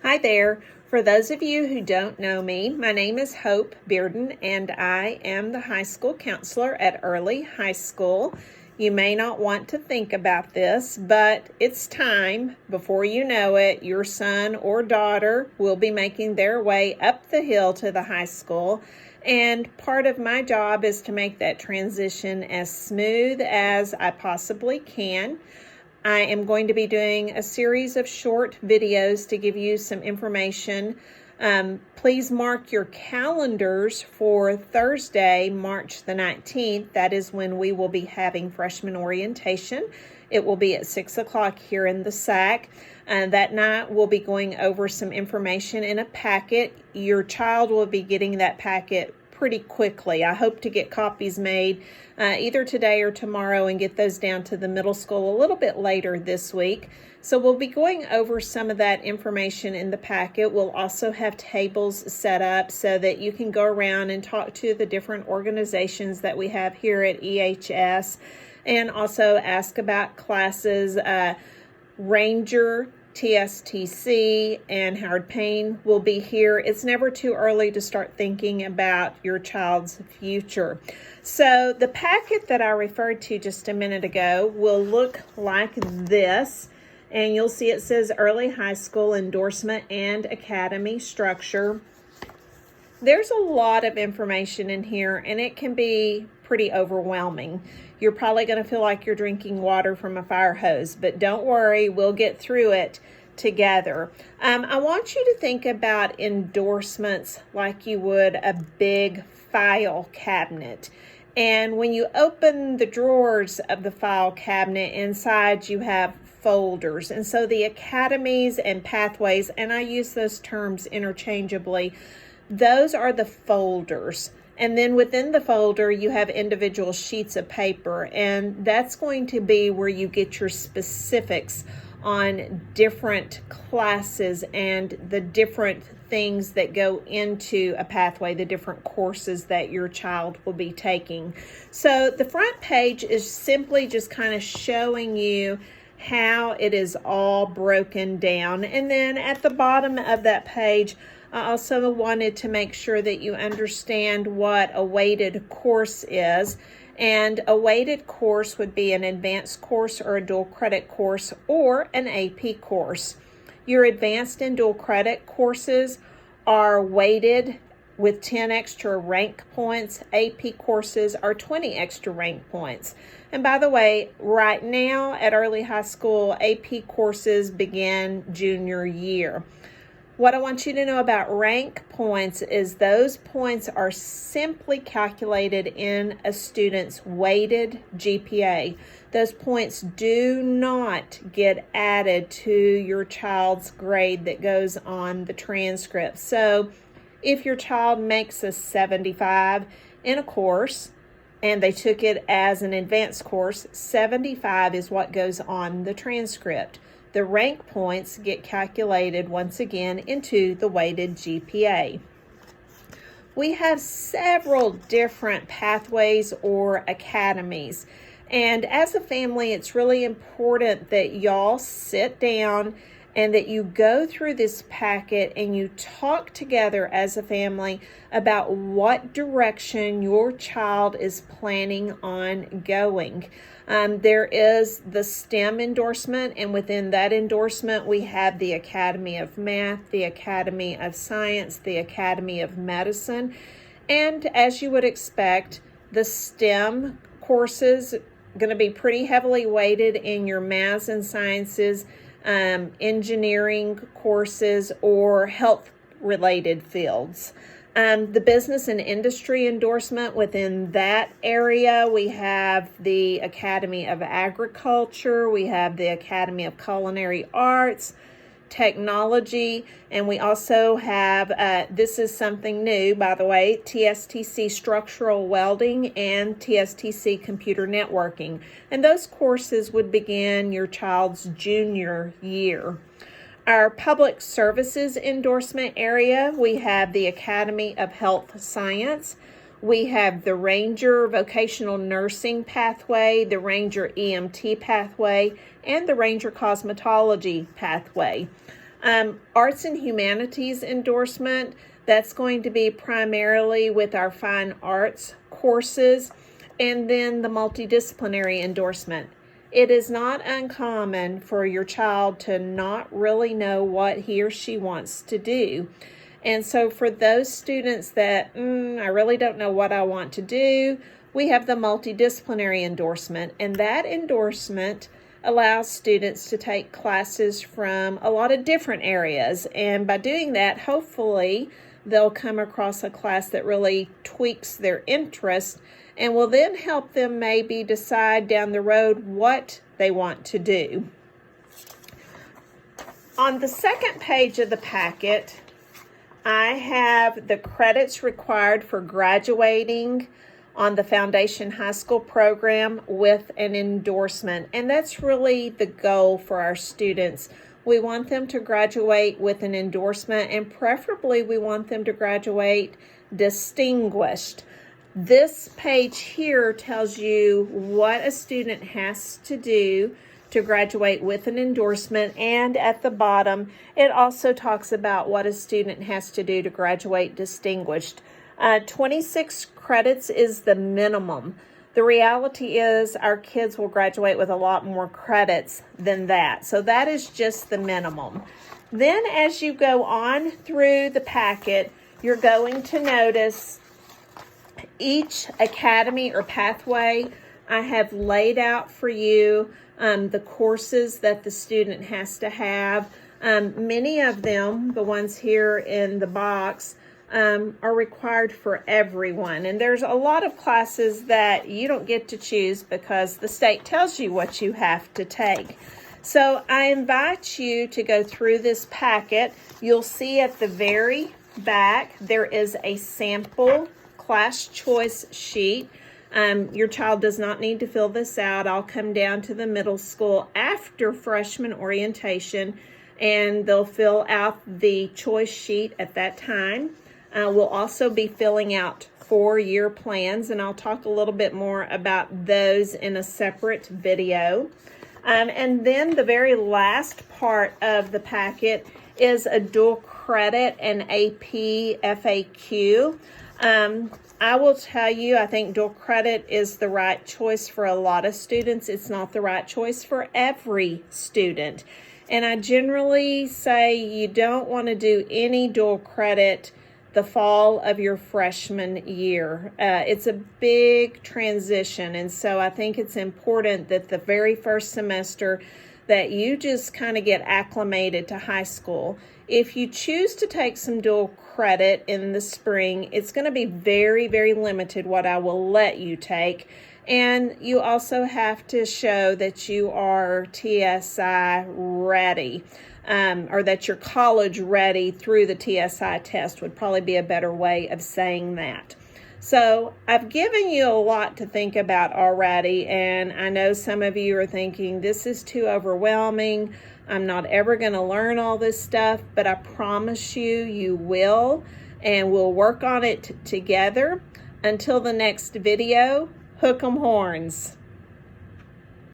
Hi there. For those of you who don't know me, my name is Hope Bearden, and I am the high school counselor at Early High School. You may not want to think about this, but it's time. Before you know it, your son or daughter will be making their way up the hill to the high school, and part of my job is to make that transition as smooth as I possibly can. I am going to be doing a series of short videos to give you some information. Please mark your calendars for Thursday, March the 19th. That is when we will be having freshman orientation. It will be at 6 o'clock here in the SAC. That night we'll be going over some information in a packet. Your child will be getting that packet pretty quickly. I hope to get copies made either today or tomorrow and get those down to the middle school a little bit later this week. So we'll be going over some of that information in the packet. We'll also have tables set up so that you can go around and talk to the different organizations that we have here at EHS and also ask about classes. Ranger, TSTC, and Howard Payne will be here. It's never too early to start thinking about your child's future. So the packet that I referred to just a minute ago will look like this, and you'll see it says Early High School Endorsement and Academy Structure. There's a lot of information in here, and it can be pretty overwhelming. You're probably going to feel like you're drinking water from a fire hose, but don't worry, we'll get through it together. I want you to think about endorsements like you would a big file cabinet. And when you open the drawers of the file cabinet, inside you have folders. And so the academies and pathways, and I use those terms interchangeably, those are the folders. And then within the folder, you have individual sheets of paper, and that's going to be where you get your specifics on different classes and the different things that go into a pathway, the different courses that your child will be taking. So the front page is simply just kind of showing you how it is all broken down. And then at the bottom of that page, I also wanted to make sure that you understand what a weighted course is. And a weighted course would be an advanced course or a dual credit course or an AP course. Your advanced and dual credit courses are weighted with 10 extra rank points. AP courses are 20 extra rank points. And by the way, right now at Early High School, AP courses begin junior year. What I want you to know about rank points is those points are simply calculated in a student's weighted GPA. Those points do not get added to your child's grade that goes on the transcript. So if your child makes a 75 in a course and they took it as an advanced course, 75 is what goes on the transcript. The rank points get calculated once again into the weighted GPA. We have several different pathways or academies. And as a family, it's really important that y'all sit down and that you go through this packet and you talk together as a family about what direction your child is planning on going. There is the STEM endorsement, and within that endorsement, we have the Academy of Math, the Academy of Science, the Academy of Medicine, and as you would expect, the STEM courses are going to be pretty heavily weighted in your maths and sciences, engineering courses, or health-related fields. The business and industry endorsement, within that area, we have the Academy of Agriculture, we have the Academy of Culinary Arts, Technology, and we also have, this is something new, by the way, TSTC Structural Welding and TSTC Computer Networking. And those courses would begin your child's junior year. Our public services endorsement area, we have the Academy of Health Science. We have the Ranger Vocational Nursing Pathway, the Ranger EMT Pathway, and the Ranger Cosmetology Pathway. Arts and humanities endorsement, that's going to be primarily with our fine arts courses, and then the multidisciplinary endorsement. It is not uncommon for your child to not really know what he or she wants to do. And so for those students that, I really don't know what I want to do, we have the multidisciplinary endorsement, and that endorsement allows students to take classes from a lot of different areas. And by doing that, hopefully, they'll come across a class that really tweaks their interest and will then help them maybe decide down the road what they want to do. On the second page of the packet, I have the credits required for graduating on the Foundation High School program with an endorsement. And that's really the goal for our students. We want them to graduate with an endorsement, and preferably we want them to graduate distinguished. This page here tells you what a student has to do to graduate with an endorsement, and at the bottom it also talks about what a student has to do to graduate distinguished. 26 credits is the minimum. The reality is our kids will graduate with a lot more credits than that. So that is just the minimum. Then as you go on through the packet, you're going to notice each academy or pathway I have laid out for you the courses that the student has to have. Many of them, the ones here in the box, are required for everyone. And there's a lot of classes that you don't get to choose because the state tells you what you have to take. So I invite you to go through this packet. You'll see at the very back there is a sample class choice sheet. Your child does not need to fill this out. I'll come down to the middle school after freshman orientation and they'll fill out the choice sheet at that time. We'll also be filling out 4-year plans, and I'll talk a little bit more about those in a separate video. And then the very last part of the packet is a dual credit and AP FAQ. I will tell you, I think dual credit is the right choice for a lot of students. It's not the right choice for every student. And I generally say you don't want to do any dual credit the fall of your freshman year. It's a big transition, and so I think it's important that the very first semester that you just kind of get acclimated to high school. If you choose to take some dual credit in the spring, it's going to be very, very limited what I will let you take. And you also have to show that you are TSI ready. Or that you're college ready through the TSI test would probably be a better way of saying that. So I've given you a lot to think about already, and I know some of you are thinking, this is too overwhelming. I'm not ever going to learn all this stuff, but I promise you, you will, and we'll work on it together. Until the next video, hook 'em horns.